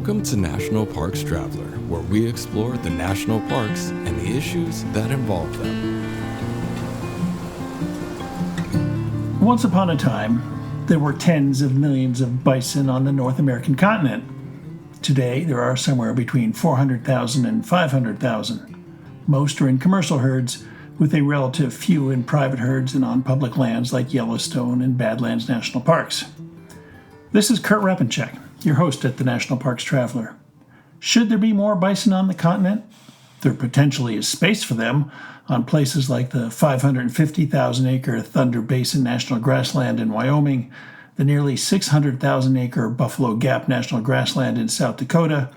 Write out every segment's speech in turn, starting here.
Welcome to National Parks Traveler, where we explore the national parks and the issues that involve them. Once upon a time, there were tens of millions of bison on the North American continent. Today, there are somewhere between 400,000 and 500,000. Most are in commercial herds, with a relative few in private herds and on public lands like Yellowstone and Badlands National Parks. This is Kurt Repenchek, your host at the National Parks Traveler. Should there be more bison on the continent? There potentially is space for them on places like the 550,000-acre Thunder Basin National Grassland in Wyoming, the nearly 600,000-acre Buffalo Gap National Grassland in South Dakota,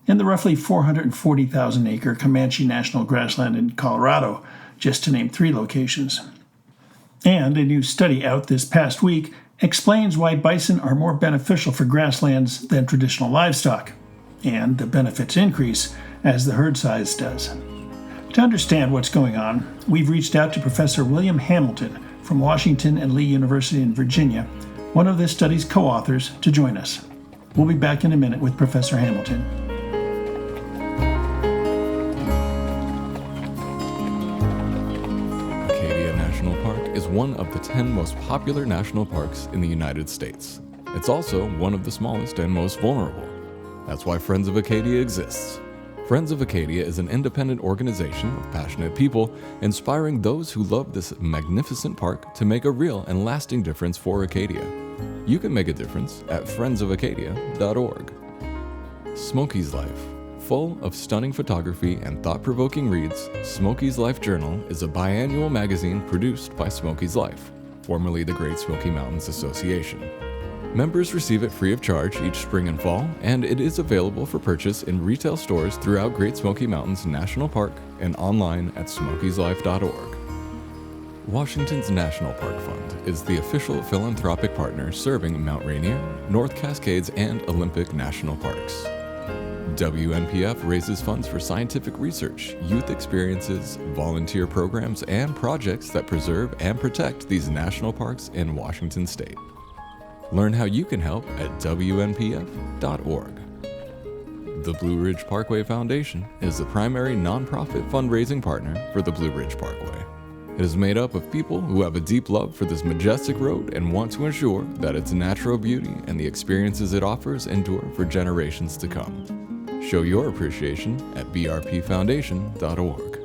and the roughly 440,000-acre Comanche National Grassland in Colorado, just to name 3 locations. And a new study out this past week explains why bison are more beneficial for grasslands than traditional livestock, and the benefits increase as the herd size does. To understand what's going on, we've reached out to Professor William Hamilton from Washington and Lee University in Virginia, one of this study's co-authors, to join us. We'll be back in a minute with Professor Hamilton. Acadia National Park is one of the 10 most popular national parks in the United States. It's also one of the smallest and most vulnerable. That's why Friends of Acadia exists. Friends of Acadia is an independent organization of passionate people inspiring those who love this magnificent park to make a real and lasting difference for Acadia. You can make a difference at friendsofacadia.org. Smokey's Life. Full of stunning photography and thought-provoking reads, Smokey's Life Journal is a biannual magazine produced by Smokey's Life, formerly the Great Smoky Mountains Association. Members receive it free of charge each spring and fall, and it is available for purchase in retail stores throughout Great Smoky Mountains National Park and online at smokieslife.org. Washington's National Park Fund is the official philanthropic partner serving Mount Rainier, North Cascades, and Olympic National Parks. WNPF raises funds for scientific research, youth experiences, volunteer programs, and projects that preserve and protect these national parks in Washington state. Learn how you can help at WNPF.org. The Blue Ridge Parkway Foundation is the primary nonprofit fundraising partner for the Blue Ridge Parkway. It is made up of people who have a deep love for this majestic road and want to ensure that its natural beauty and the experiences it offers endure for generations to come. Show your appreciation at brpfoundation.org.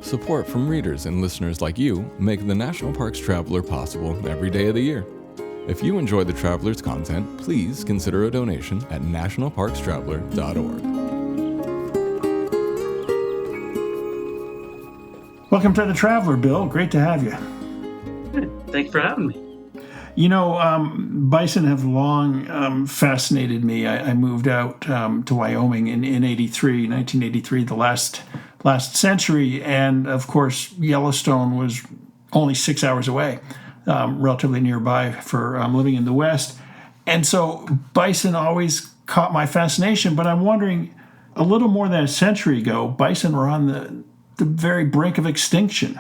Support from readers and listeners like you make the National Parks Traveler possible every day of the year. If you enjoy the Traveler's content, please consider a donation at nationalparkstraveler.org. Welcome to the Traveler, Bill. Great to have you. Thanks for having me. You know, bison have long fascinated me. I moved out to Wyoming in 1983, the last century. And of course, Yellowstone was only 6 hours away, relatively nearby for living in the West. And so bison always caught my fascination. But I'm wondering, a little more than a century ago, bison were on the very brink of extinction.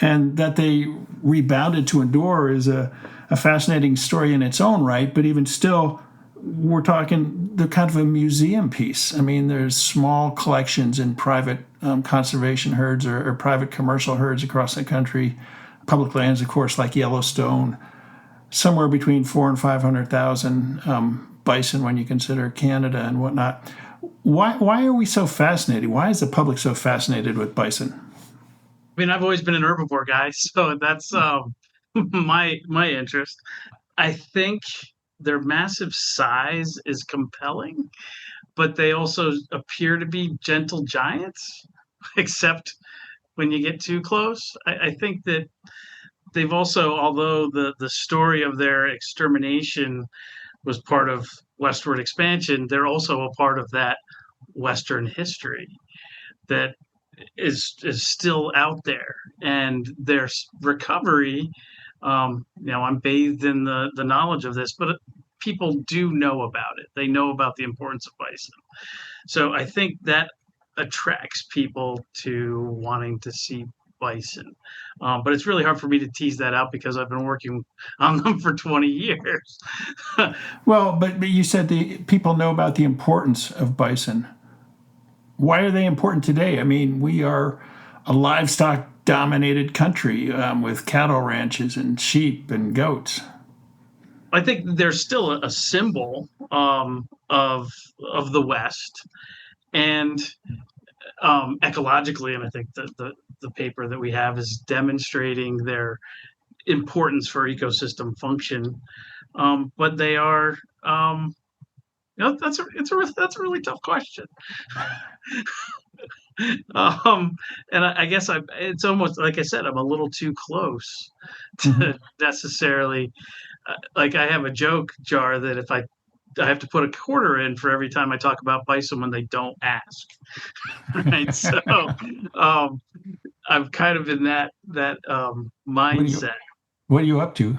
And that they rebounded to endure is a fascinating story in its own right, but even still, we're talking the kind of a museum piece. I mean, there's small collections in private conservation herds or private commercial herds across the country, public lands, of course, like Yellowstone, somewhere between 400,000 and 500,000 bison when you consider Canada and whatnot. Why are we so fascinated? Why is the public so fascinated with bison? I mean, I've always been an herbivore guy, so that's my interest. I think their massive size is compelling, but they also appear to be gentle giants, except when you get too close. I think that they've also, although the story of their extermination was part of westward expansion, they're also a part of that Western history that is still out there, and their recovery. I'm bathed in the knowledge of this, but people do know about it. They know about the importance of bison. So I think that attracts people to wanting to see bison. But it's really hard for me to tease that out because I've been working on them for 20 years. Well, but you said the people know about the importance of bison. Why are they important today? I mean, we are a livestock dominated country with cattle ranches and sheep and goats. I think they're still a symbol of the West, and ecologically, and I think the paper that we have is demonstrating their importance for ecosystem function. But they are, that's a really tough question. And I guess it's almost like I said, I'm a little too close to necessarily. Like I have a joke jar that if I have to put a quarter in for every time I talk about bison when they don't ask, right? So I'm kind of in that mindset. What are you up to?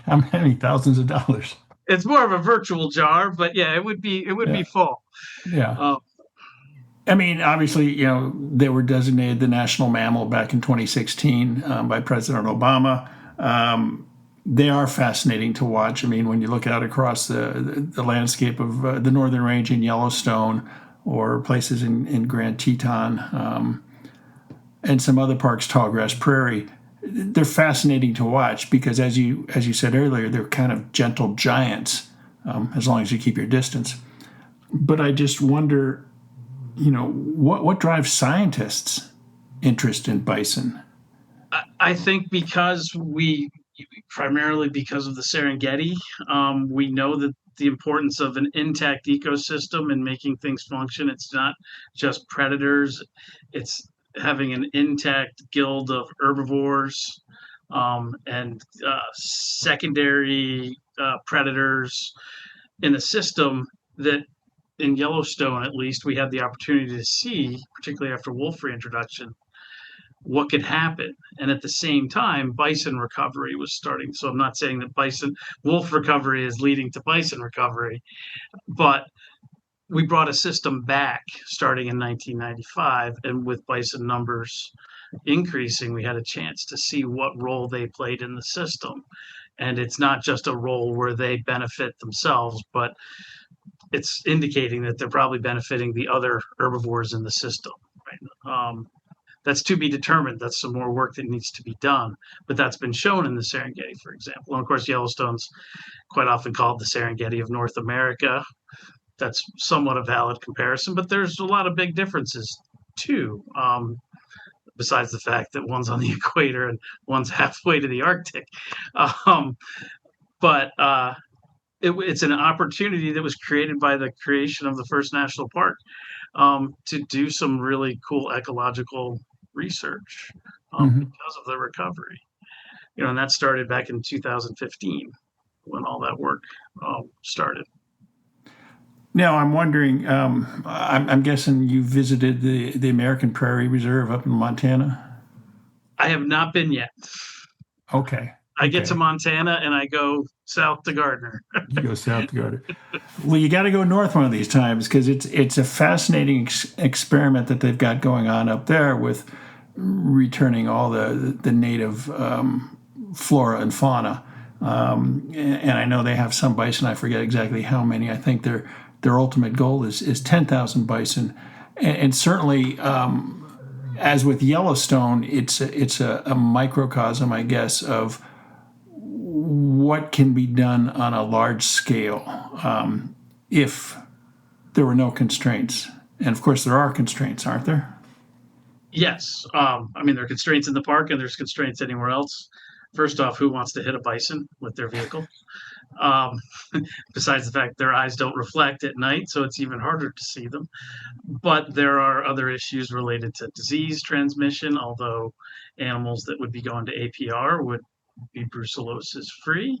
How many thousands of dollars? It's more of a virtual jar, but yeah, it would be full. Yeah. I mean, obviously, they were designated the national mammal back in 2016 by President Obama. They are fascinating to watch. I mean, when you look out across the landscape of the Northern Range in Yellowstone or places in Grand Teton and some other parks, Tallgrass Prairie, they're fascinating to watch because, as you said earlier, they're kind of gentle giants as long as you keep your distance. But I just wonder, what drives scientists' interest in bison? I think primarily because of the Serengeti, we know that the importance of an intact ecosystem and making things function. It's not just predators; it's having an intact guild of herbivores and secondary predators in a system that, in Yellowstone at least, we had the opportunity to see, particularly after wolf reintroduction, what could happen. And at the same time, bison recovery was starting. So I'm not saying that wolf recovery is leading to bison recovery, but we brought a system back starting in 1995, and with bison numbers increasing, we had a chance to see what role they played in the system. And it's not just a role where they benefit themselves, but it's indicating that they're probably benefiting the other herbivores in the system. Right? That's to be determined. That's some more work that needs to be done. But that's been shown in the Serengeti, for example. And of course, Yellowstone's quite often called the Serengeti of North America. That's somewhat a valid comparison, but there's a lot of big differences too. Besides the fact that one's on the equator and one's halfway to the Arctic. But it's an opportunity that was created by the creation of the first national park to do some really cool ecological research because of the recovery. And that started back in 2015 when all that work started. Now, I'm wondering, I'm guessing you visited the American Prairie Reserve up in Montana? I have not been yet. Okay. I get to Montana and I go south to Gardner. You go south to Gardner. Well, you got to go north one of these times because it's a fascinating experiment that they've got going on up there with returning all the native flora and fauna. And I know they have some bison. I forget exactly how many. I think their ultimate goal is 10,000 bison. And certainly, as with Yellowstone, it's a microcosm, I guess, of what can be done on a large scale if there were no constraints. And of course, there are constraints, aren't there? Yes. I mean, there are constraints in the park and there's constraints anywhere else. First off, who wants to hit a bison with their vehicle? Besides the fact their eyes don't reflect at night, so it's even harder to see them. But there are other issues related to disease transmission, although animals that would be going to APR would be brucellosis free,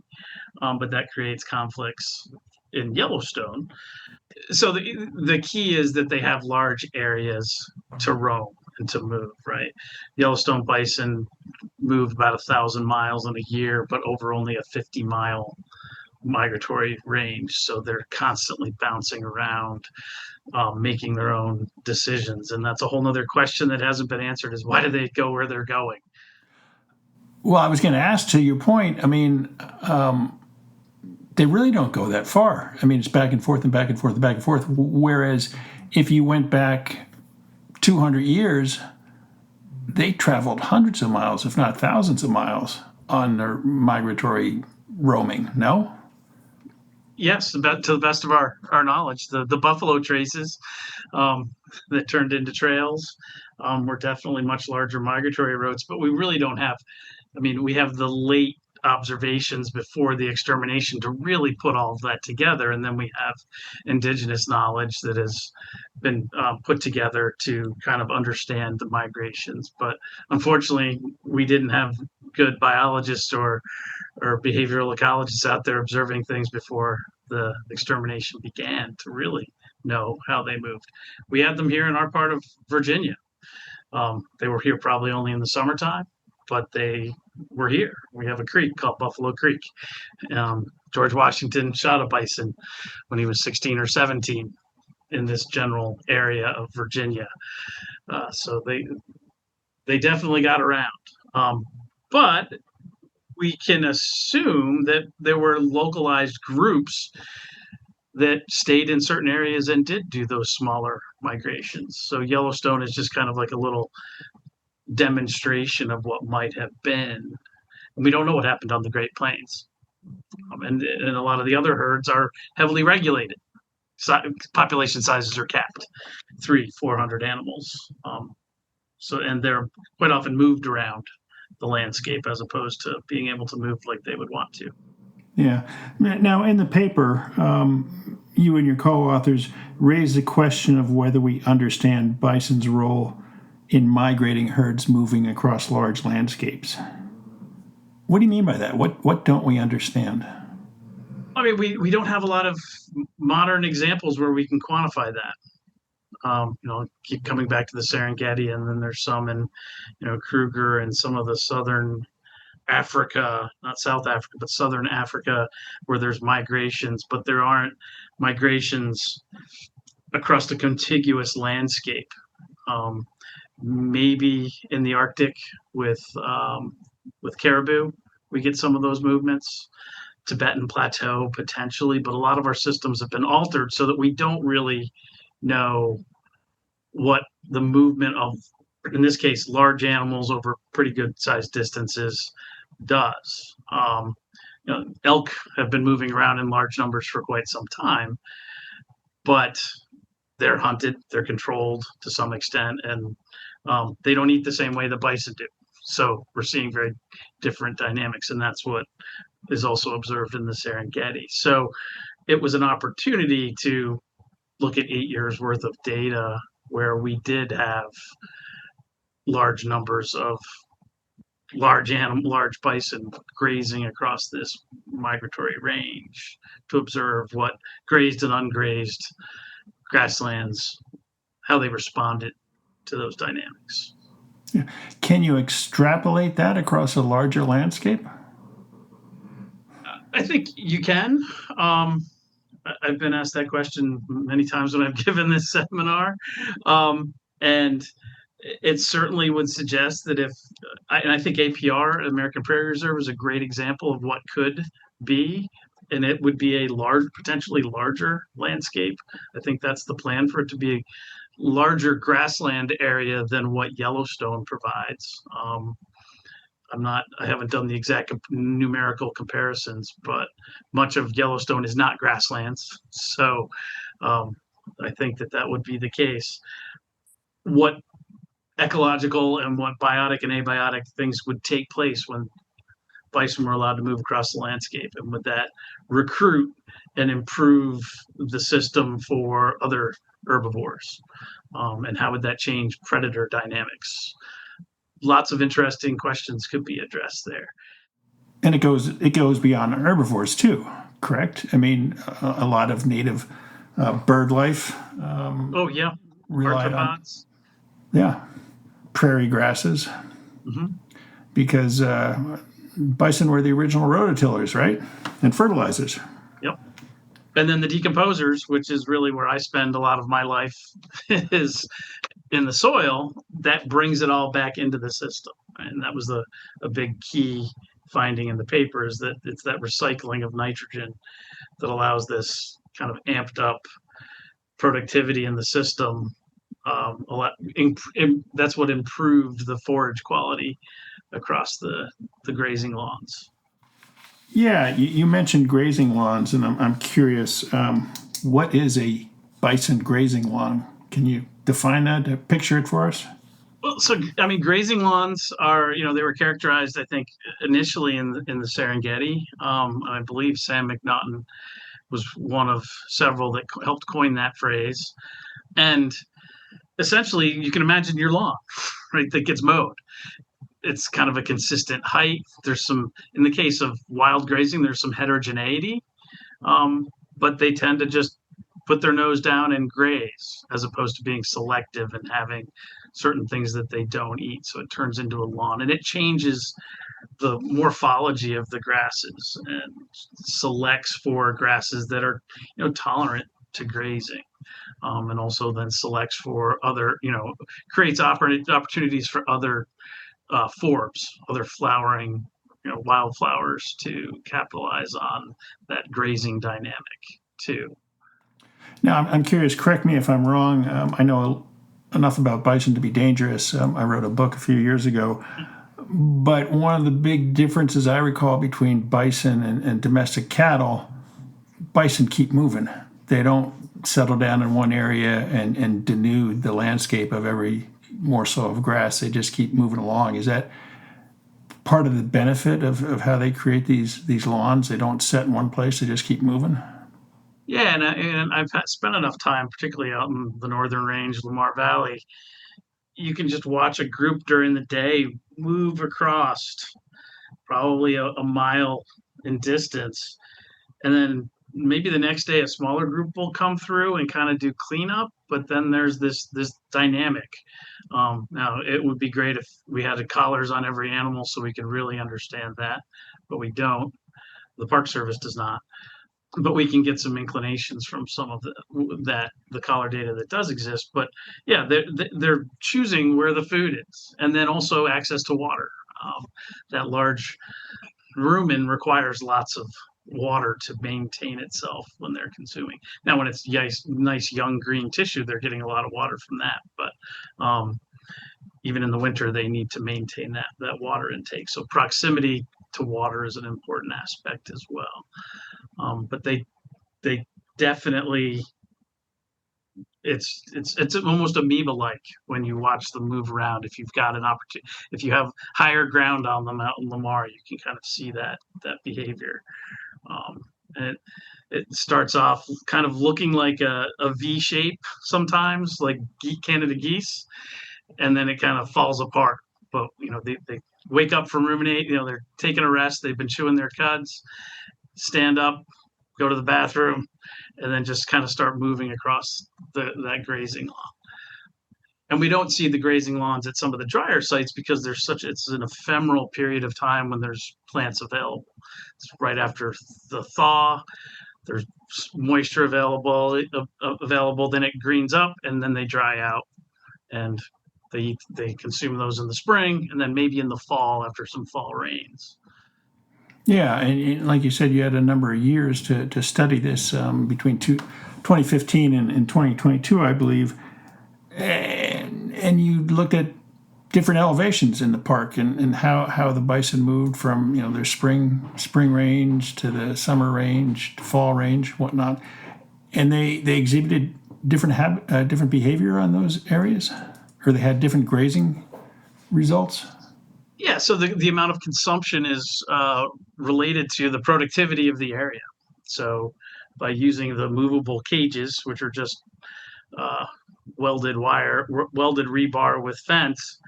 but that creates conflicts in Yellowstone. So the key is that they have large areas to roam and to move, right? Yellowstone bison move about 1,000 miles in a year, but over only a 50-mile migratory range, so they're constantly bouncing around, making their own decisions. And that's a whole nother question that hasn't been answered, is why do they go where they're going? Well, I was going to ask, to your point, I mean, they really don't go that far. I mean, it's back and forth and back and forth and back and forth. Whereas if you went back 200 years, they traveled hundreds of miles, if not thousands of miles, on their migratory roaming, no? Yes, to the best of our knowledge, the buffalo traces that turned into trails were definitely much larger migratory routes, but we really don't have, I mean, we have the late observations before the extermination to really put all of that together, and then we have indigenous knowledge that has been put together to kind of understand the migrations. But unfortunately, we didn't have good biologists or behavioral ecologists out there observing things before the extermination began to really know how they moved. We had them here in our part of Virginia. They were here probably only in the summertime, but they were here. We have a creek called Buffalo Creek. George Washington shot a bison when he was 16 or 17 in this general area of Virginia. So they definitely got around. But we can assume that there were localized groups that stayed in certain areas and did do those smaller migrations. So Yellowstone is just kind of like a little demonstration of what might have been. And we don't know what happened on the Great Plains. And a lot of the other herds are heavily regulated. Population sizes are capped, 300-400 animals. And they're quite often moved around the landscape as opposed to being able to move like they would want to. Yeah. Now, in the paper, you and your co-authors raise the question of whether we understand bison's role in migrating herds moving across large landscapes. What do you mean by that? What don't we understand? I mean, we don't have a lot of modern examples where we can quantify that. Keep coming back to the Serengeti, and then there's some in, Kruger and some of the southern Africa, not South Africa, but southern Africa, where there's migrations, but there aren't migrations across the contiguous landscape. Maybe in the Arctic with caribou, we get some of those movements. Tibetan Plateau potentially, but a lot of our systems have been altered so that we don't really know what the movement of, in this case, large animals over pretty good sized distances does. Elk have been moving around in large numbers for quite some time, but they're hunted, they're controlled to some extent, and they don't eat the same way the bison do. So we're seeing very different dynamics, and that's what is also observed in the Serengeti. So it was an opportunity to look at 8 years worth of data where we did have large numbers of large bison grazing across this migratory range to observe what grazed and ungrazed grasslands, how they responded to those dynamics. Yeah. Can you extrapolate that across a larger landscape? I think you can. I've been asked that question many times when I've given this seminar. And it certainly would suggest that I think APR, American Prairie Reserve, is a great example of what could be, and it would be a potentially larger landscape. I think that's the plan, for it to be a larger grassland area than what Yellowstone provides. I haven't done the exact numerical comparisons, but much of Yellowstone is not grasslands. So I think that would be the case. What ecological and what biotic and abiotic things would take place when bison were allowed to move across the landscape, and would that recruit and improve the system for other herbivores, and how would that change predator dynamics? Lots of interesting questions could be addressed there. And it goes beyond herbivores too, correct? I mean, a lot of native bird life. Arthropods. Prairie grasses. Mm-hmm. Because bison were the original rototillers, right? And fertilizers. Yep. And then the decomposers, which is really where I spend a lot of my life, is in the soil. That brings it all back into the system. And that was a big key finding in the paper, is that it's that recycling of nitrogen that allows this kind of amped up productivity in the system. That's what improved the forage quality across the grazing lawns. Yeah, you mentioned grazing lawns, and I'm curious, what is a bison grazing lawn? Can you define that, picture it for us? Well, so I mean, grazing lawns are, they were characterized, I think, initially in the Serengeti. I believe Sam McNaughton was one of several that helped coin that phrase. And essentially, you can imagine your lawn, right, that gets mowed. It's kind of a consistent height. There's some, in the case of wild grazing, there's some heterogeneity, but they tend to just put their nose down and graze, as opposed to being selective and having certain things that they don't eat. So it turns into a lawn, and it changes the morphology of the grasses and selects for grasses that are, tolerant to grazing. And also then selects for other, creates opportunities for other forbs, other flowering, wildflowers to capitalize on that grazing dynamic too. Now, I'm curious, correct me if I'm wrong. I know enough about bison to be dangerous. I wrote a book a few years ago. But one of the big differences I recall between bison and domestic cattle, bison keep moving. They don't settle down in one area and denude the landscape of every morsel of grass. They just keep moving along. Is that part of the benefit of how they create these lawns? They don't set in one place. They just keep moving? Yeah, and I've spent enough time, particularly out in the Northern Range, Lamar Valley. You can just watch a group during the day move across probably a mile in distance. And then maybe the next day a smaller group will come through and kind of do cleanup. But then there's this dynamic. Now, it would be great if we had collars on every animal so we could really understand that, but we don't. The Park Service does not. But we can get some inclinations from some of the collar data that does exist. But yeah, they're choosing where the food is, and then also access to water. That large rumen requires lots of water to maintain itself when they're consuming. Now, when it's nice young green tissue, they're getting a lot of water from that. But even in the winter, they need to maintain that water intake. So proximity to water is an important aspect as well. But they definitely, it's almost amoeba-like when you watch them move around. If you've got an opportunity, if you have higher ground on them out in Lamar, you can kind of see that behavior. And it starts off kind of looking like a V shape sometimes, like Canada geese, and then it kind of falls apart. But they wake up from ruminate. They're taking a rest. They've been chewing their cuds. Stand up, go to the bathroom, and then just kind of start moving across that grazing lawn. And we don't see the grazing lawns at some of the drier sites because it's an ephemeral period of time when there's plants available. It's right after the thaw. There's moisture available, then it greens up, and then they dry out. And they consume those in the spring, and then maybe in the fall after some fall rains. Yeah, and like you said, you had a number of years to study this between 2015 and 2022, I believe, and you looked at different elevations in the park and how the bison moved from their spring range to the summer range to fall range, whatnot, and they exhibited different behavior on those areas, or they had different grazing results. Yeah, so the amount of consumption is related to the productivity of the area. So by using the movable cages, which are just welded rebar with fence,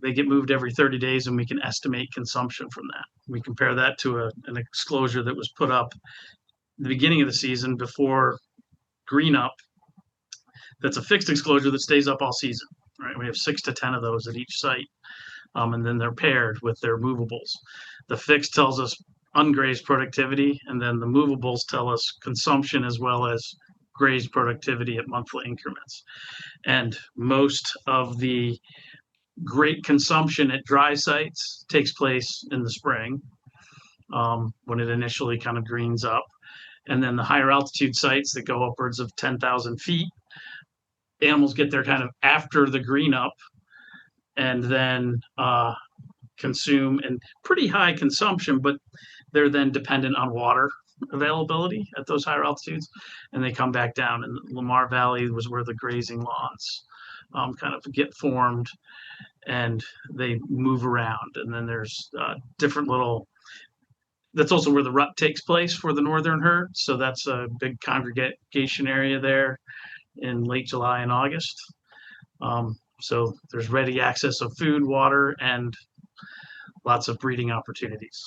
they get moved every 30 days, and we can estimate consumption from that. We compare that to an exclosure that was put up at the beginning of the season before green up. That's a fixed exclosure that stays up all season, right? We have 6 to 10 of those at each site. and then they're paired with their movables. The fixed tells us ungrazed productivity, and then the movables tell us consumption as well as grazed productivity at monthly increments. And most of the great consumption at dry sites takes place in the spring, when it initially kind of greens up. And then the higher altitude sites that go upwards of 10,000 feet, animals get there kind of after the green up, and then consume, and pretty high consumption, but they're then dependent on water availability at those higher altitudes, and they come back down. And Lamar Valley was where the grazing lawns kind of get formed, and they move around. And then there's different little. That's also where the rut takes place for the northern herd. So that's a big congregation area there in late July and August. So there's ready access of food, water, and lots of breeding opportunities.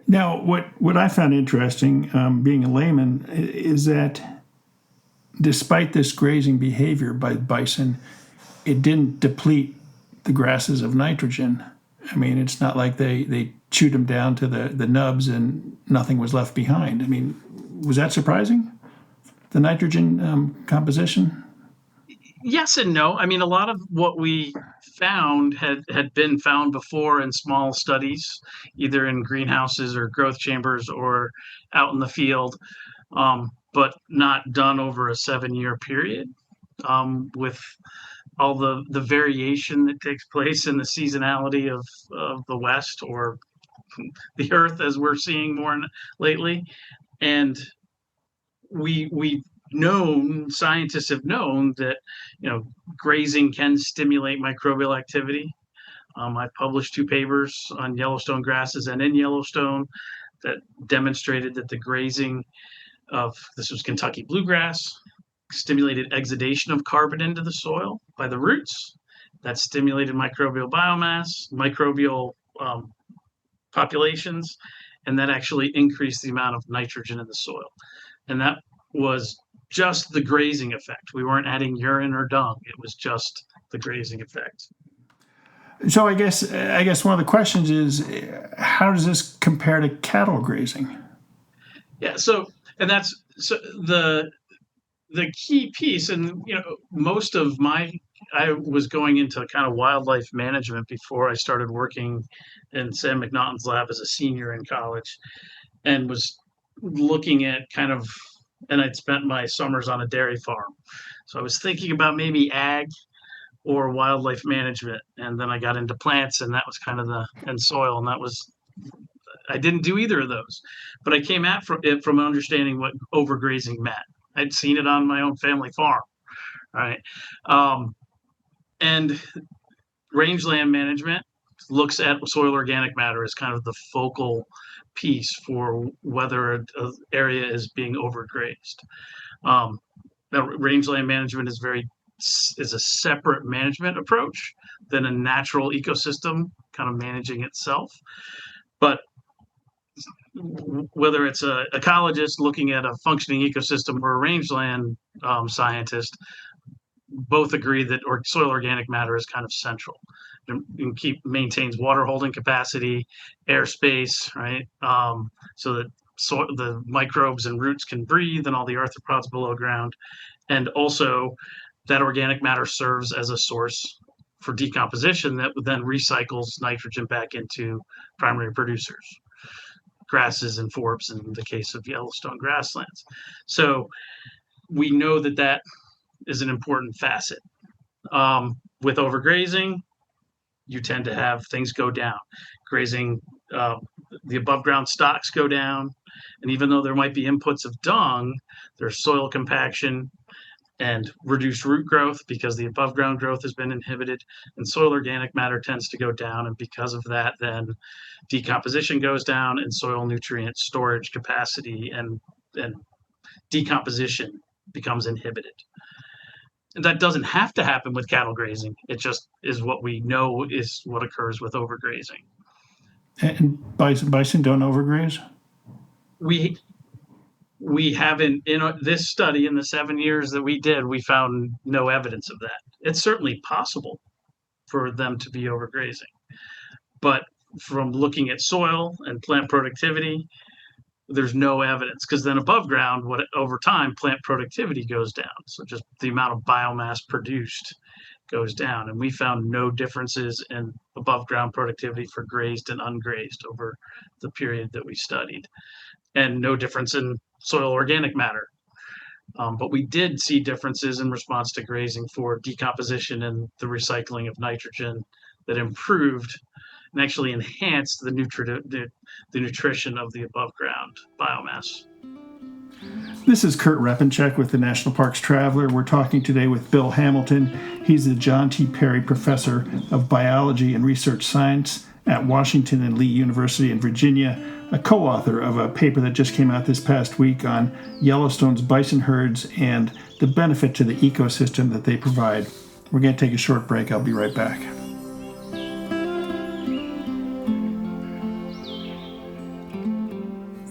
Now, what I found interesting, being a layman, is that despite this grazing behavior by bison, it didn't deplete the grasses of nitrogen. I mean, it's not like they chewed them down to the nubs and nothing was left behind. I mean, was that surprising, the nitrogen composition? Yes and no. I mean, a lot of what we found had been found before in small studies, either in greenhouses or growth chambers or out in the field, but not done over a 7-year period, with all the variation that takes place in the seasonality of the West, or the Earth, as we're seeing more lately. And scientists have known that, grazing can stimulate microbial activity. I published 2 papers on Yellowstone grasses and in Yellowstone that demonstrated that the grazing of, this was Kentucky bluegrass, stimulated exudation of carbon into the soil by the roots. That stimulated microbial biomass, microbial populations, and that actually increased the amount of nitrogen in the soil. And that was just the grazing effect. We weren't adding urine or dung. It was just the grazing effect. So I guess one of the questions is, how does this compare to cattle grazing? Yeah. So that's the key piece. And most of I was going into kind of wildlife management before I started working in Sam McNaughton's lab as a senior in college, and was looking at and I'd spent my summers on a dairy farm. So I was thinking about maybe ag or wildlife management. And then I got into plants, and that was kind of and soil. And I didn't do either of those, but I came at it from understanding what overgrazing meant. I'd seen it on my own family farm. Right. And rangeland management looks at soil organic matter as kind of the focal piece for whether an area is being overgrazed. Now, rangeland management is a separate management approach than a natural ecosystem kind of managing itself. But whether it's an ecologist looking at a functioning ecosystem or a rangeland scientist, both agree that soil organic matter is kind of central. It maintains water holding capacity, airspace, right? So that the microbes and roots can breathe, and all the arthropods below ground. And also that organic matter serves as a source for decomposition that then recycles nitrogen back into primary producers, grasses and forbs in the case of Yellowstone grasslands. So we know that is an important facet. With overgrazing, you tend to have things go down. Grazing, the above ground stocks go down. And even though there might be inputs of dung, there's soil compaction and reduced root growth because the above ground growth has been inhibited, and soil organic matter tends to go down. And because of that, then decomposition goes down, and soil nutrient storage capacity and decomposition becomes inhibited. And that doesn't have to happen with cattle grazing. It just is what we know is what occurs with overgrazing. And bison don't overgraze? We haven't, in this study, in the 7 years that we did, we found no evidence of that. It's certainly possible for them to be overgrazing. But from looking at soil and plant productivity, there's no evidence, because then above ground, over time, plant productivity goes down. So just the amount of biomass produced goes down. And we found no differences in above ground productivity for grazed and ungrazed over the period that we studied, and no difference in soil organic matter. But we did see differences in response to grazing for decomposition and the recycling of nitrogen that improved and actually enhanced the nutrition of the above ground biomass. This is Kurt Repenchek with the National Parks Traveler. We're talking today with Bill Hamilton. He's the John T. Perry Professor of Biology and Research Science at Washington and Lee University in Virginia, a co-author of a paper that just came out this past week on Yellowstone's bison herds and the benefit to the ecosystem that they provide. We're going to take a short break. I'll be right back.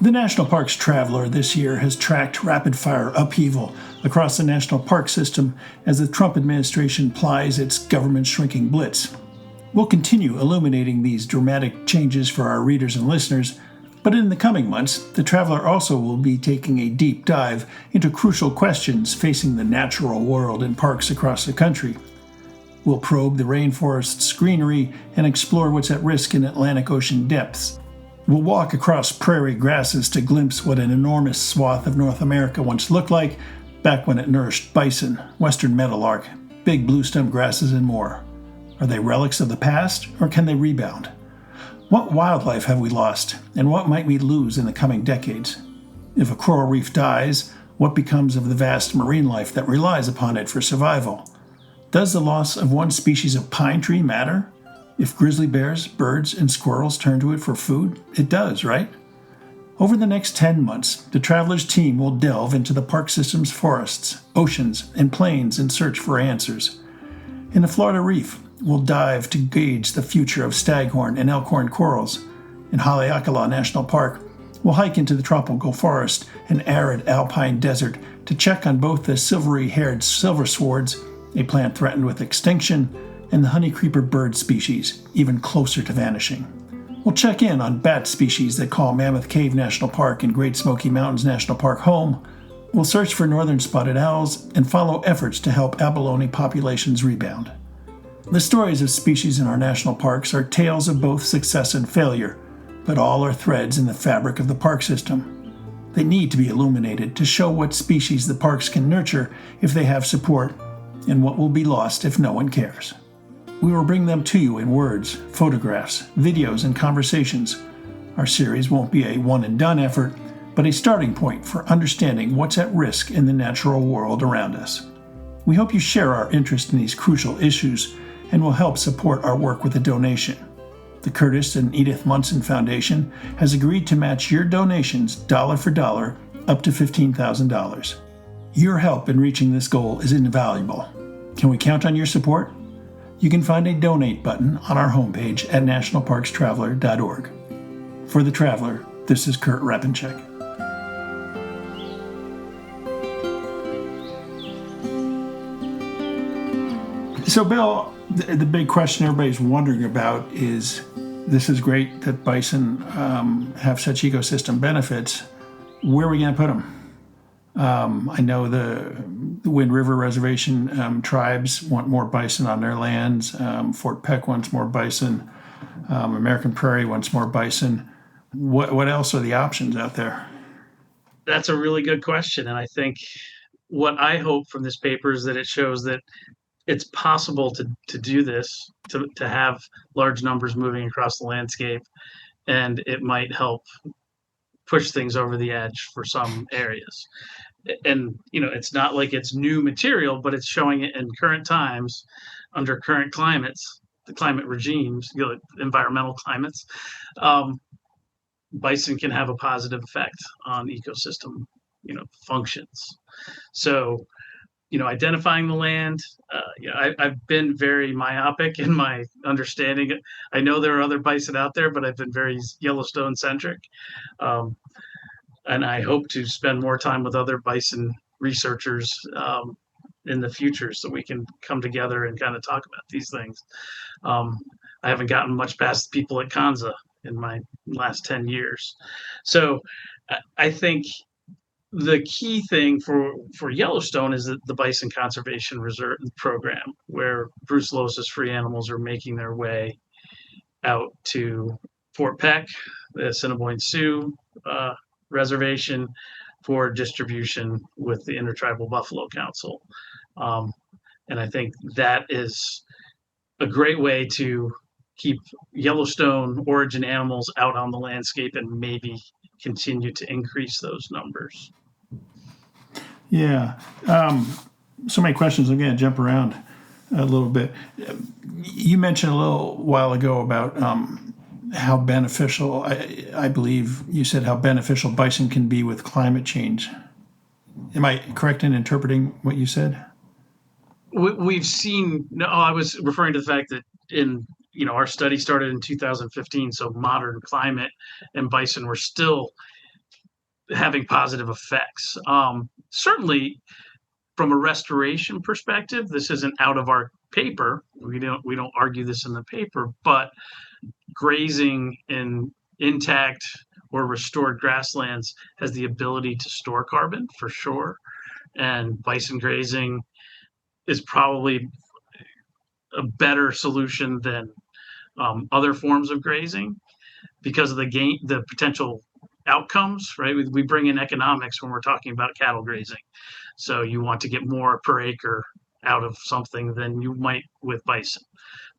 The National Parks Traveler this year has tracked rapid-fire upheaval across the national park system as the Trump administration plies its government shrinking blitz. We'll continue illuminating these dramatic changes for our readers and listeners, but in the coming months, the Traveler also will be taking a deep dive into crucial questions facing the natural world in parks across the country. We'll probe the rainforest's greenery and explore what's at risk in Atlantic Ocean depths. We'll walk across prairie grasses to glimpse what an enormous swath of North America once looked like, back when it nourished bison, western meadowlark, big bluestem grasses, and more. Are they relics of the past, or can they rebound? What wildlife have we lost, and what might we lose in the coming decades? If a coral reef dies, what becomes of the vast marine life that relies upon it for survival? Does the loss of one species of pine tree matter? If grizzly bears, birds, and squirrels turn to it for food, it does, right? Over the next 10 months, the Traveler's team will delve into the park system's forests, oceans, and plains in search for answers. In the Florida Reef, we'll dive to gauge the future of staghorn and elkhorn corals. In Haleakala National Park, we'll hike into the tropical forest and arid alpine desert to check on both the silvery-haired silver swords, a plant threatened with extinction, and the honeycreeper bird species, even closer to vanishing. We'll check in on bat species that call Mammoth Cave National Park and Great Smoky Mountains National Park home. We'll search for northern spotted owls and follow efforts to help abalone populations rebound. The stories of species in our national parks are tales of both success and failure, but all are threads in the fabric of the park system. They need to be illuminated to show what species the parks can nurture if they have support, and what will be lost if no one cares. We will bring them to you in words, photographs, videos, and conversations. Our series won't be a one-and-done effort, but a starting point for understanding what's at risk in the natural world around us. We hope you share our interest in these crucial issues and will help support our work with a donation. The Curtis and Edith Munson Foundation has agreed to match your donations dollar for dollar up to $15,000. Your help in reaching this goal is invaluable. Can we count on your support? You can find a donate button on our homepage at nationalparkstraveler.org. For the Traveler, this is Kurt Repenchek. So, Bill, the big question everybody's wondering about is, this is great that bison have such ecosystem benefits. Where are we going to put them? I know the Wind River Reservation tribes want more bison on their lands. Fort Peck wants more bison. American Prairie wants more bison. What else are the options out there? That's a really good question. And I think what I hope from this paper is that it shows that it's possible to do this, to have large numbers moving across the landscape, and it might help push things over the edge for some areas. And, it's not like it's new material, but it's showing it in current times under current climates, the climate regimes, environmental climates. Bison can have a positive effect on ecosystem, functions. So, identifying the land, I've been very myopic in my understanding. I know there are other bison out there, but I've been very Yellowstone centric. And I hope to spend more time with other bison researchers in the future so we can come together and kind of talk about these things. I haven't gotten much past people at Kanza in my last 10 years. So I think the key thing for Yellowstone is that the Bison Conservation Reserve Program, where brucellosis free animals are making their way out to Fort Peck, the Assiniboine Sioux Reservation, for distribution with the Intertribal Buffalo Council. And I think that is a great way to keep Yellowstone origin animals out on the landscape and maybe continue to increase those numbers. Yeah. So many questions. I'm going to jump around a little bit. You mentioned a little while ago about how beneficial, I believe you said how beneficial bison can be with climate change. Am I correct in interpreting what you said? We've seen, no, I was referring to the fact that our study started in 2015, so modern climate and bison were still having positive effects. Certainly, from a restoration perspective, this isn't out of our paper. We don't argue this in the paper, but grazing in intact or restored grasslands has the ability to store carbon for sure. And bison grazing is probably a better solution than other forms of grazing because of the potential outcomes, right? We bring in economics when we're talking about cattle grazing. So you want to get more per acre out of something than you might with bison.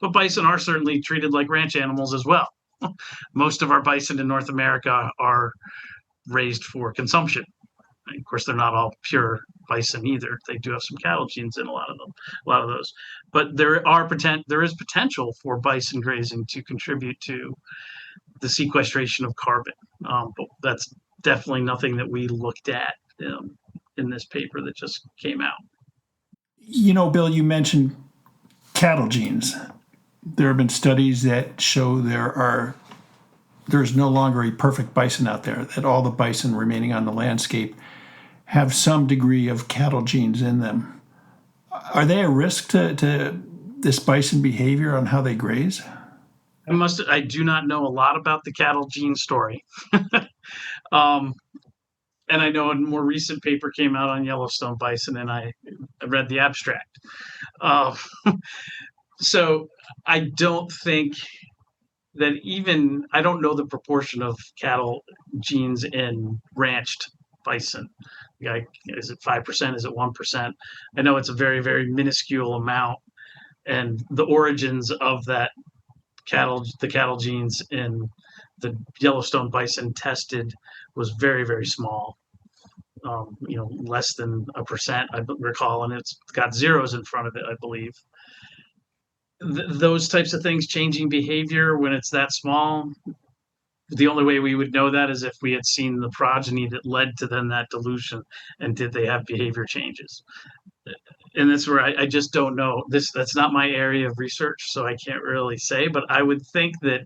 But bison are certainly treated like ranch animals as well. Most of our bison in North America are raised for consumption. Of course, they're not all pure bison either. They do have some cattle genes in a lot of those. But there is potential for bison grazing to contribute to the sequestration of carbon. But that's definitely nothing that we looked at in this paper that just came out. Bill, you mentioned cattle genes. There have been studies that show there's no longer a perfect bison out there, that all the bison remaining on the landscape have some degree of cattle genes in them. Are they a risk to this bison behavior on how they graze? I do not know a lot about the cattle gene story. And I know a more recent paper came out on Yellowstone bison, and I read the abstract. So I don't think that I don't know the proportion of cattle genes in ranched bison. Is it 5%? Is it 1%? I know it's a very, very minuscule amount. And the origins of the cattle genes in the Yellowstone bison tested was very, very small. Less than 1%, I recall, and it's got zeros in front of it, I believe. Those types of things, changing behavior when it's that small, the only way we would know that is if we had seen the progeny that led to then that dilution, and did they have behavior changes. And that's where I just don't know. That's not my area of research, so I can't really say, but I would think that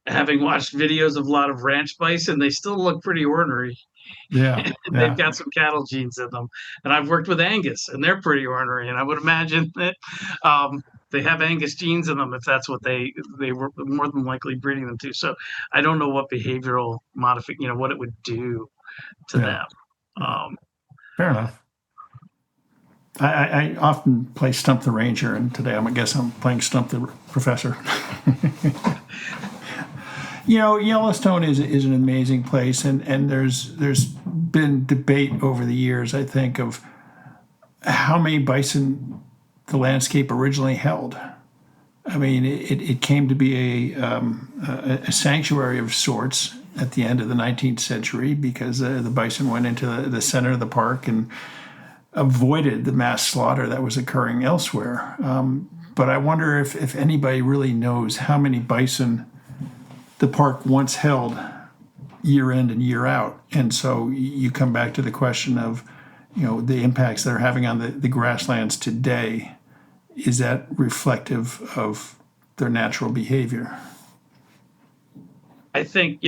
having watched videos of a lot of ranch bison, they still look pretty ornery. Yeah. They've got some cattle genes in them. And I've worked with Angus, and they're pretty ornery. And I would imagine that they have Angus genes in them if that's what they were more than likely breeding them to. So I don't know what behavioral modification, what it would do to them. Fair enough. I often play Stump the Ranger, and today I guess I'm playing Stump the Professor. Yellowstone is an amazing place, and there's been debate over the years, I think, of how many bison the landscape originally held. I mean, it came to be a sanctuary of sorts at the end of the 19th century because the bison went into the center of the park and avoided the mass slaughter that was occurring elsewhere. But I wonder if anybody really knows how many bison the park once held year in and year out. And so you come back to the question of, the impacts they're having on the grasslands today. Is that reflective of their natural behavior? I think,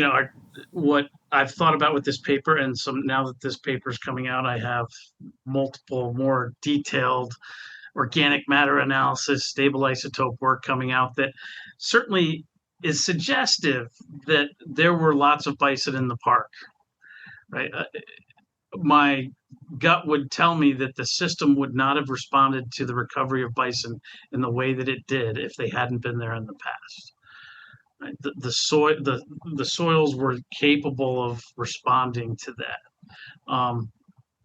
what I've thought about with this paper, and now that this paper is coming out, I have multiple more detailed organic matter analysis, stable isotope work coming out that certainly is suggestive that there were lots of bison in the park, right? My gut would tell me that the system would not have responded to the recovery of bison in the way that it did if they hadn't been there in the past. Right? The soils were capable of responding to that.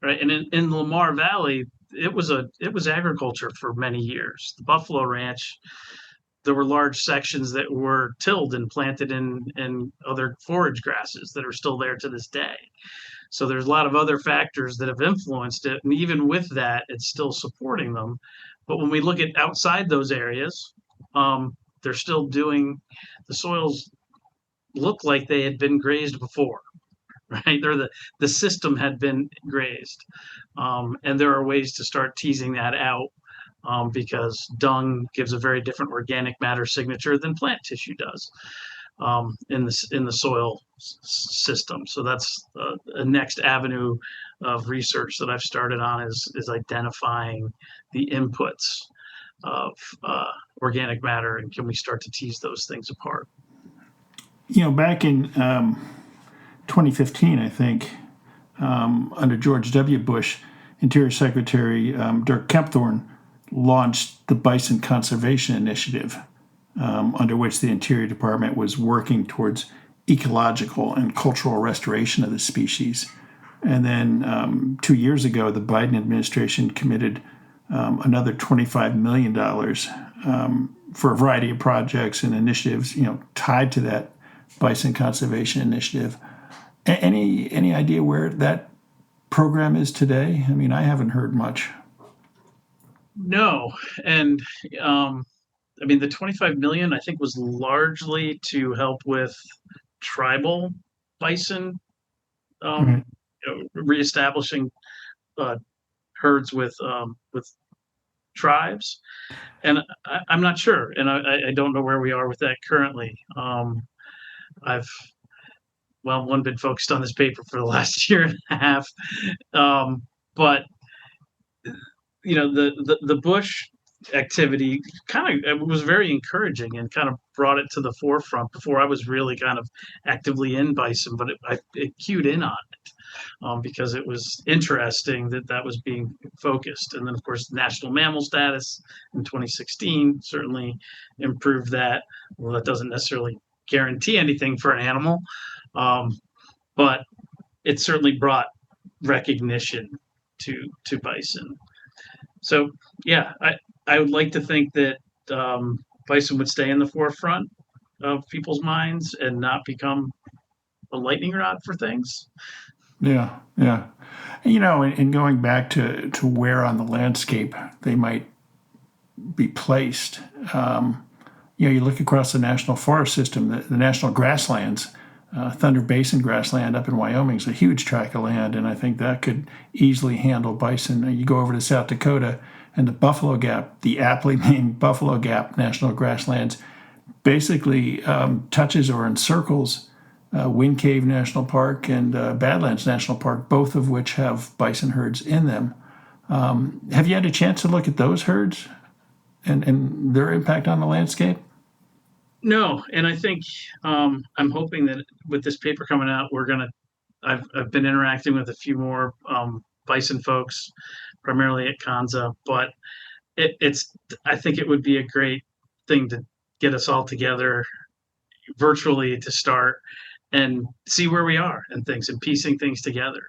Right, and in the Lamar Valley, it was agriculture for many years. The Buffalo Ranch, there were large sections that were tilled and planted in other forage grasses that are still there to this day. So there's a lot of other factors that have influenced it, and even with that, it's still supporting them. But when we look at outside those areas, they're still doing, the soils look like they had been grazed before, right? Or the system had been grazed. And there are ways to start teasing that out, because dung gives a very different organic matter signature than plant tissue does, in the soil system. So that's a next avenue of research that I've started on, is identifying the inputs of organic matter, and can we start to tease those things apart? Back in 2015, I think, under George W. Bush, Interior Secretary Dirk Kempthorne launched the Bison Conservation Initiative, under which the Interior Department was working towards ecological and cultural restoration of the species. And then 2 years ago, the Biden administration committed another $25 million for a variety of projects and initiatives, tied to that Bison Conservation Initiative. Any idea where that program is today? I mean, I haven't heard much. No, and the 25 million, I think, was largely to help with tribal bison, Right. reestablishing herds with tribes, and I'm not sure, and I don't know where we are with that currently. I've been focused on this paper for the last year and a half, but the Bush activity kind of was very encouraging and kind of brought it to the forefront before I was really kind of actively in bison, but it cued in on it, because it was interesting that was being focused. And then, of course, national mammal status in 2016 certainly improved that. Well, that doesn't necessarily guarantee anything for an animal, but it certainly brought recognition to bison. So yeah, I would like to think that bison would stay in the forefront of people's minds and not become a lightning rod for things. Yeah, yeah. And going back to where on the landscape they might be placed, you look across the national forest system, the national grasslands. Thunder Basin Grassland up in Wyoming is a huge tract of land, and I think that could easily handle bison. You go over to South Dakota, and the Buffalo Gap, the aptly named Buffalo Gap National Grasslands, basically touches or encircles Wind Cave National Park and Badlands National Park, both of which have bison herds in them. Have you had a chance to look at those herds and their impact on the landscape? No, and I think I'm hoping that with this paper coming out, I've been interacting with a few more bison folks, primarily at Kanza, but I think it would be a great thing to get us all together virtually to start and see where we are and things, and piecing things together,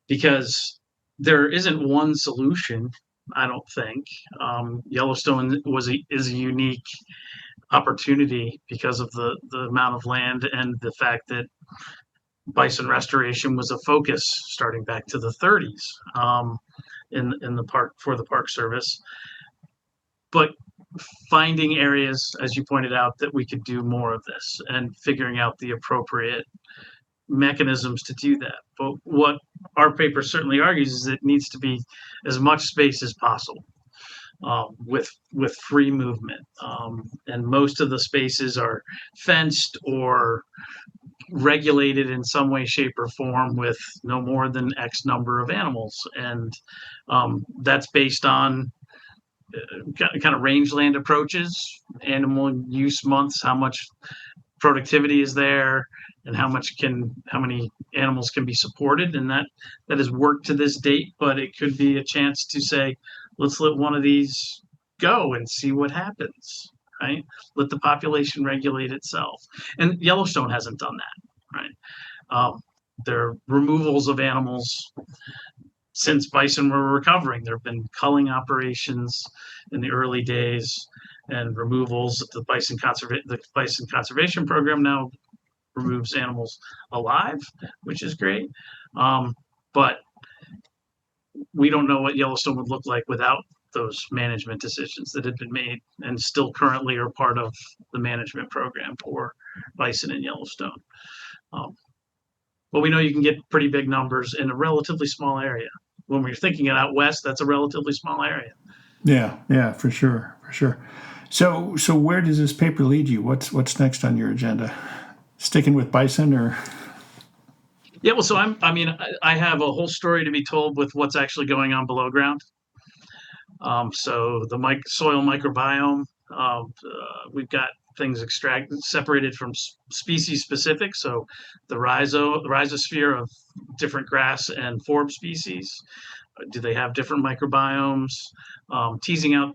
because there isn't one solution. I don't think Yellowstone is a unique opportunity because of the amount of land and the fact that bison restoration was a focus starting back to the 30s, in the park, for the Park Service. But finding areas, as you pointed out, that we could do more of this and figuring out the appropriate mechanisms to do that. But what our paper certainly argues is it needs to be as much space as possible, with free movement, and most of the spaces are fenced or regulated in some way, shape, or form with no more than X number of animals. And that's based on kind of rangeland approaches, animal use months, how much productivity is there, and how many animals can be supported. And that has worked to this date, but it could be a chance to say, let's let one of these go and see what happens, right? Let the population regulate itself. And Yellowstone hasn't done that, right? There are removals of animals since bison were recovering. There have been culling operations in the early days and removals. The Bison Conservation Program now removes animals alive, which is great. But we don't know what Yellowstone would look like without those management decisions that had been made and still currently are part of the management program for bison in Yellowstone. But we know you can get pretty big numbers in a relatively small area. When we're thinking it out west, that's a relatively small area. Yeah, for sure. So where does this paper lead you? What's next on your agenda? Sticking with bison, or? Yeah, well, so I have a whole story to be told with what's actually going on below ground. So the soil microbiome, we've got things separated from species specific. So the rhizosphere of different grass and forb species, do they have different microbiomes? Teasing out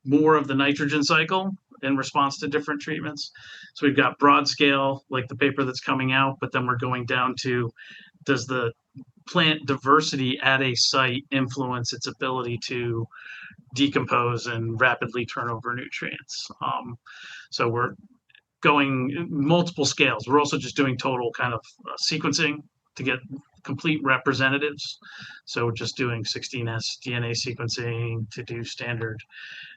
more of the nitrogen cycle in response to different treatments. So we've got broad scale, like the paper that's coming out, but then we're going down to, does the plant diversity at a site influence its ability to decompose and rapidly turn over nutrients? So we're going multiple scales. We're also just doing total kind of sequencing to get complete representatives. So we're just doing 16S DNA sequencing to do standard,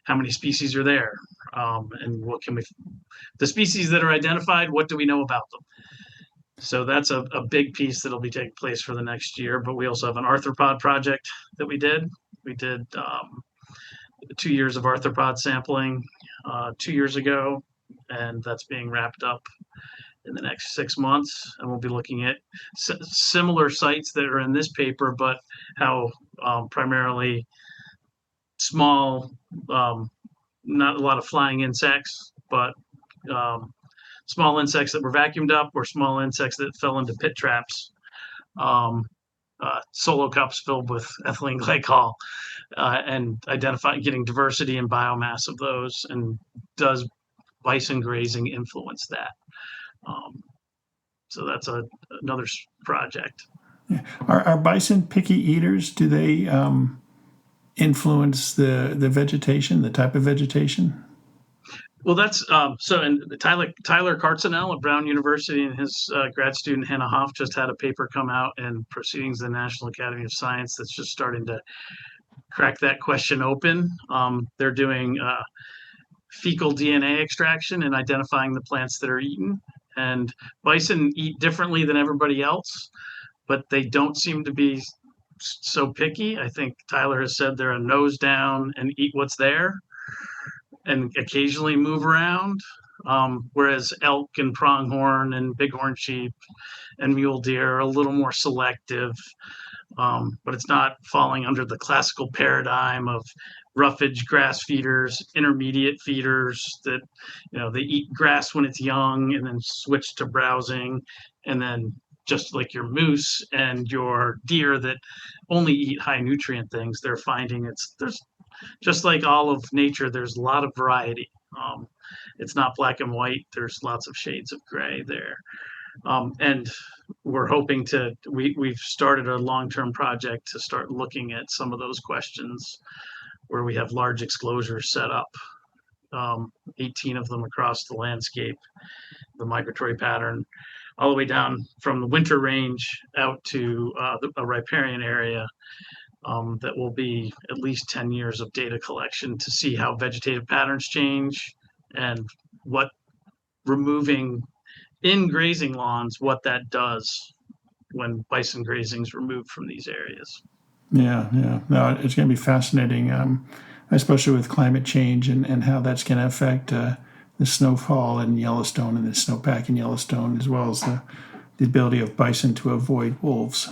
how many species are there? And the species that are identified, what do we know about them? So that's a big piece that'll be taking place for the next year. But we also have an arthropod project that we did. We did 2 years of arthropod sampling 2 years ago, and that's being wrapped up in the next 6 months. And we'll be looking at similar sites that are in this paper, but how primarily small, not a lot of flying insects, but small insects that were vacuumed up or small insects that fell into pit traps, solo cups filled with ethylene glycol, and getting diversity and biomass of those. And does bison grazing influence that? So that's another project. Are bison picky eaters? Do they influence the vegetation, the type of vegetation? Well, that's so. And Tyler Kartzenell at Brown University and his grad student Hannah Hoff just had a paper come out in Proceedings of the National Academy of Science that's just starting to crack that question open. They're doing fecal DNA extraction and identifying the plants that are eaten. And bison eat differently than everybody else, but they don't seem to be so picky. I think Tyler has said they're a nose down and eat what's there, and occasionally move around, whereas elk and pronghorn and bighorn sheep and mule deer are a little more selective, but it's not falling under the classical paradigm of roughage grass feeders, intermediate feeders that, they eat grass when it's young and then switch to browsing, and then just like your moose and your deer that only eat high nutrient things, they're finding there's just like all of nature, there's a lot of variety. It's not black and white. There's lots of shades of gray there. And we're hoping we've started a long-term project to start looking at some of those questions where we have large exclosures set up, 18 of them across the landscape, the migratory pattern, all the way down from the winter range out to a riparian area. That will be at least 10 years of data collection to see how vegetative patterns change and what removing in grazing lawns, what that does when bison grazing is removed from these areas. Yeah. No, it's going to be fascinating, especially with climate change and how that's going to affect the snowfall in Yellowstone and the snowpack in Yellowstone, as well as the the ability of bison to avoid wolves.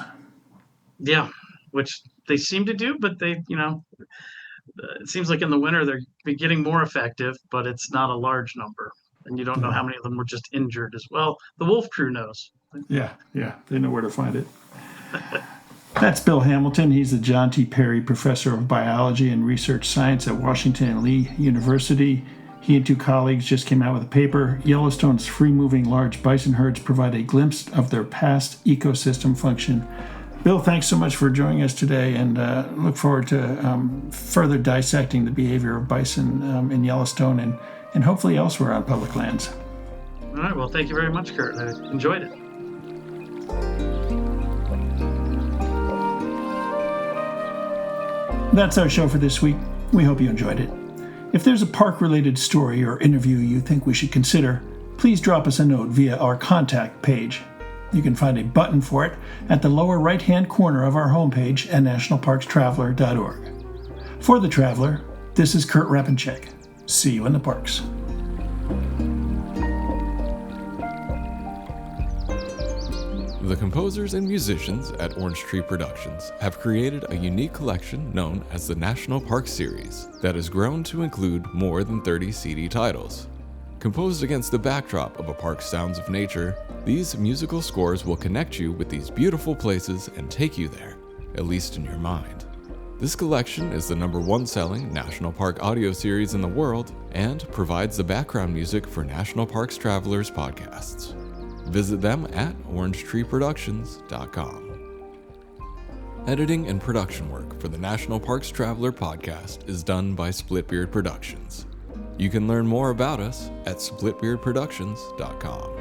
Yeah, which they seem to do, but they, it seems like in the winter they're getting more effective, but it's not a large number. And you don't know how many of them were just injured as well. The wolf crew knows. Yeah, they know where to find it. That's Bill Hamilton. He's the John T. Perry Professor of Biology and Research Science at Washington and Lee University. He and two colleagues just came out with a paper. Yellowstone's free-moving large bison herds provide a glimpse of their past ecosystem function. Bill, thanks so much for joining us today, and look forward to further dissecting the behavior of bison in Yellowstone and hopefully elsewhere on public lands. All right. Well, thank you very much, Kurt. I enjoyed it. That's our show for this week. We hope you enjoyed it. If there's a park-related story or interview you think we should consider, please drop us a note via our contact page. You can find a button for it at the lower right-hand corner of our homepage at nationalparkstraveler.org. For The Traveler, this is Kurt Rapinchek. See you in the parks. The composers and musicians at Orange Tree Productions have created a unique collection known as the National Park Series that has grown to include more than 30 CD titles. Composed against the backdrop of a park's sounds of nature, these musical scores will connect you with these beautiful places and take you there, at least in your mind. This collection is the #1 selling National Park audio series in the world and provides the background music for National Parks Travelers podcasts. Visit them at orangetreeproductions.com. Editing and production work for the National Parks Traveler podcast is done by Splitbeard Productions. You can learn more about us at splitbeardproductions.com.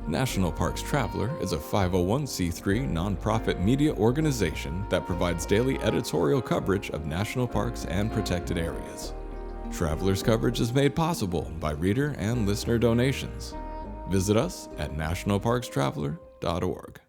National Parks Traveler is a 501c3 nonprofit media organization that provides daily editorial coverage of national parks and protected areas. Traveler's coverage is made possible by reader and listener donations. Visit us at nationalparkstraveler.org.